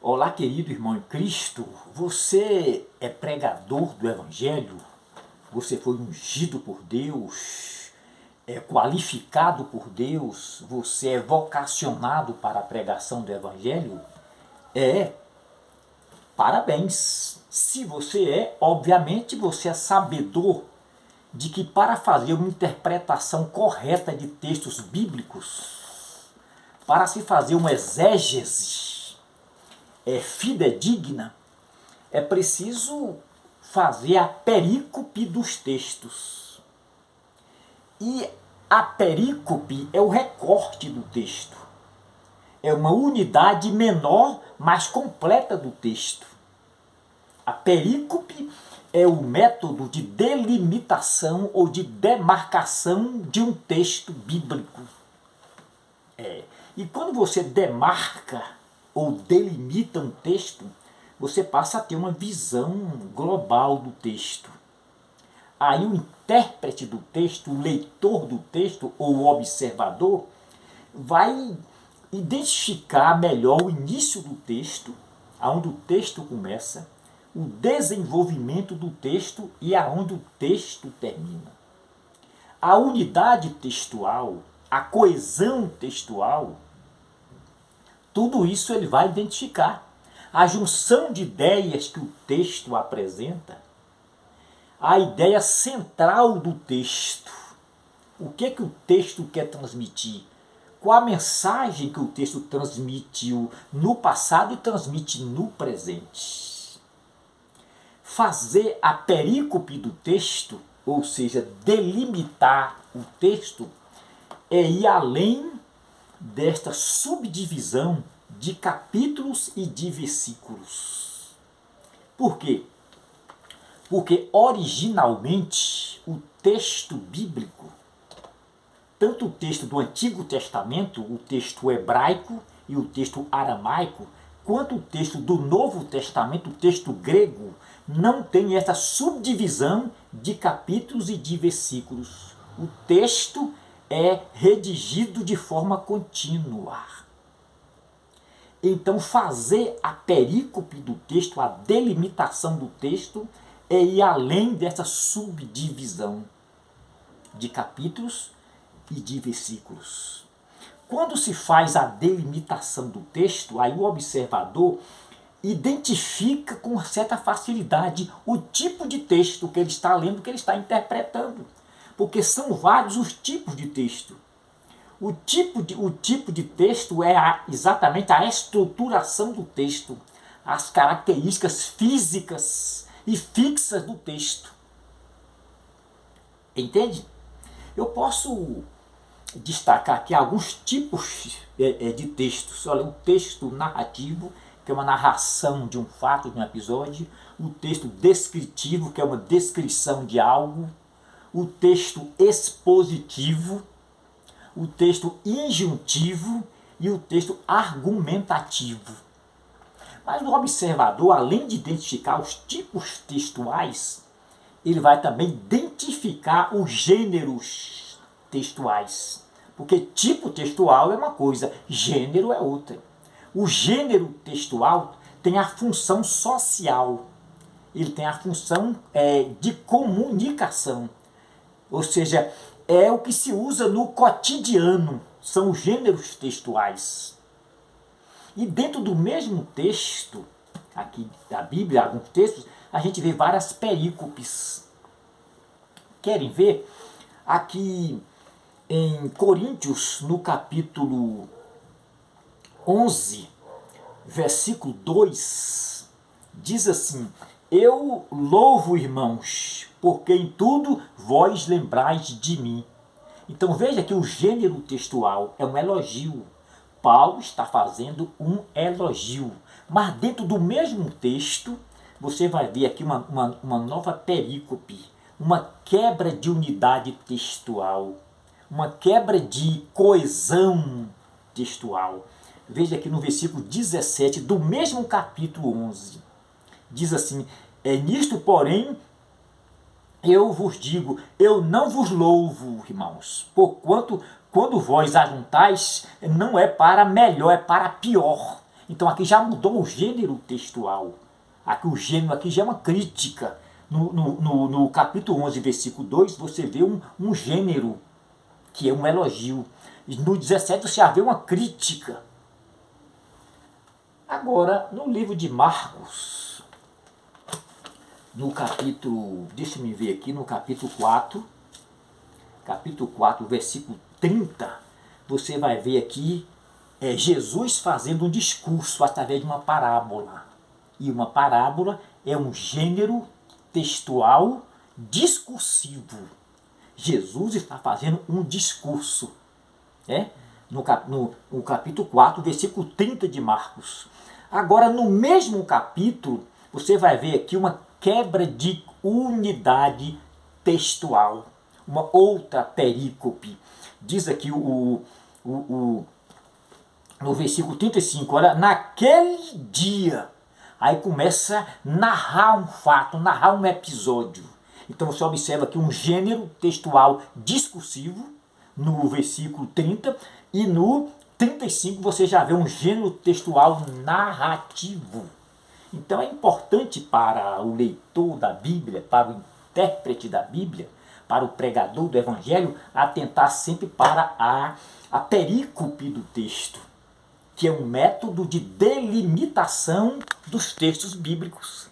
Olá, querido irmão em Cristo, você é pregador do Evangelho? Você foi ungido por Deus? É qualificado por Deus? Você é vocacionado para a pregação do Evangelho? É, parabéns! Se você é, obviamente você é sabedor de que para fazer uma interpretação correta de textos bíblicos, para se fazer uma exégese fidedigna, é preciso fazer a perícope dos textos. E a perícope é o recorte do texto. É uma unidade menor, mais completa do texto. A perícope é o método de delimitação ou de demarcação de um texto bíblico. E quando você demarca ou delimita um texto, você passa a ter uma visão global do texto. Aí o intérprete do texto, o leitor do texto ou o observador vai identificar melhor o início do texto, aonde o texto começa, o desenvolvimento do texto e aonde o texto termina. A unidade textual, a coesão textual, tudo isso ele vai identificar. A junção de ideias que o texto apresenta, a ideia central do texto. O que o texto quer transmitir? Qual a mensagem que o texto transmitiu no passado e transmite no presente? Fazer a perícope do texto, ou seja, delimitar o texto, é ir além desta subdivisão de capítulos e de versículos. Por quê? Porque originalmente o texto bíblico, tanto o texto do Antigo Testamento, o texto hebraico e o texto aramaico, quanto o texto do Novo Testamento, o texto grego, não tem essa subdivisão de capítulos e de versículos. O texto é redigido de forma contínua. Então, fazer a perícope do texto, a delimitação do texto, é ir além dessa subdivisão de capítulos e de versículos. Quando se faz a delimitação do texto, aí o observador identifica com certa facilidade o tipo de texto que ele está lendo, que ele está interpretando. Porque são vários os tipos de texto. O tipo de texto é exatamente a estruturação do texto, as características físicas e fixas do texto. Entende? Eu posso destacar aqui alguns tipos de textos. Olha, o texto narrativo, que é uma narração de um fato, de um episódio. O texto descritivo, que é uma descrição de algo. O texto expositivo, o texto injuntivo e o texto argumentativo. Mas o observador, além de identificar os tipos textuais, ele vai também identificar os gêneros textuais. Porque tipo textual é uma coisa, gênero é outra. O gênero textual tem a função social, ele tem a função de comunicação. Ou seja, é o que se usa no cotidiano, são os gêneros textuais. E dentro do mesmo texto, aqui da Bíblia, alguns textos, a gente vê várias perícopes. Querem ver? Aqui em Coríntios, no capítulo 11, versículo 2, diz assim: eu louvo, irmãos, porque em tudo vós lembrais de mim. Então veja que o gênero textual é um elogio. Paulo está fazendo um elogio. Mas dentro do mesmo texto, você vai ver aqui uma nova perícope, uma quebra de unidade textual, uma quebra de coesão textual. Veja aqui no versículo 17 do mesmo capítulo 11. Diz assim: nisto, porém, eu vos digo, eu não vos louvo, irmãos, porquanto quando vós ajuntais, não é para melhor, é para pior. Então aqui já mudou o gênero textual. Aqui o gênero aqui já é uma crítica. No capítulo 11, versículo 2, você vê um gênero, que é um elogio. E no 17 você já vê uma crítica. Agora, no livro de Marcos, no capítulo, deixa eu ver aqui, no capítulo 4, versículo 30, você vai ver aqui Jesus fazendo um discurso através de uma parábola. E uma parábola é um gênero textual discursivo. Jesus está fazendo um discurso. No capítulo 4, versículo 30 de Marcos. Agora, no mesmo capítulo, você vai ver aqui uma quebra de unidade textual. Uma outra perícope. Diz aqui no versículo 35, olha, naquele dia, aí começa a narrar um fato, narrar um episódio. Então você observa aqui um gênero textual discursivo, no versículo 30, e no 35 você já vê um gênero textual narrativo. Então é importante para o leitor da Bíblia, para o intérprete da Bíblia, para o pregador do Evangelho, atentar sempre para a perícope do texto, que é um método de delimitação dos textos bíblicos.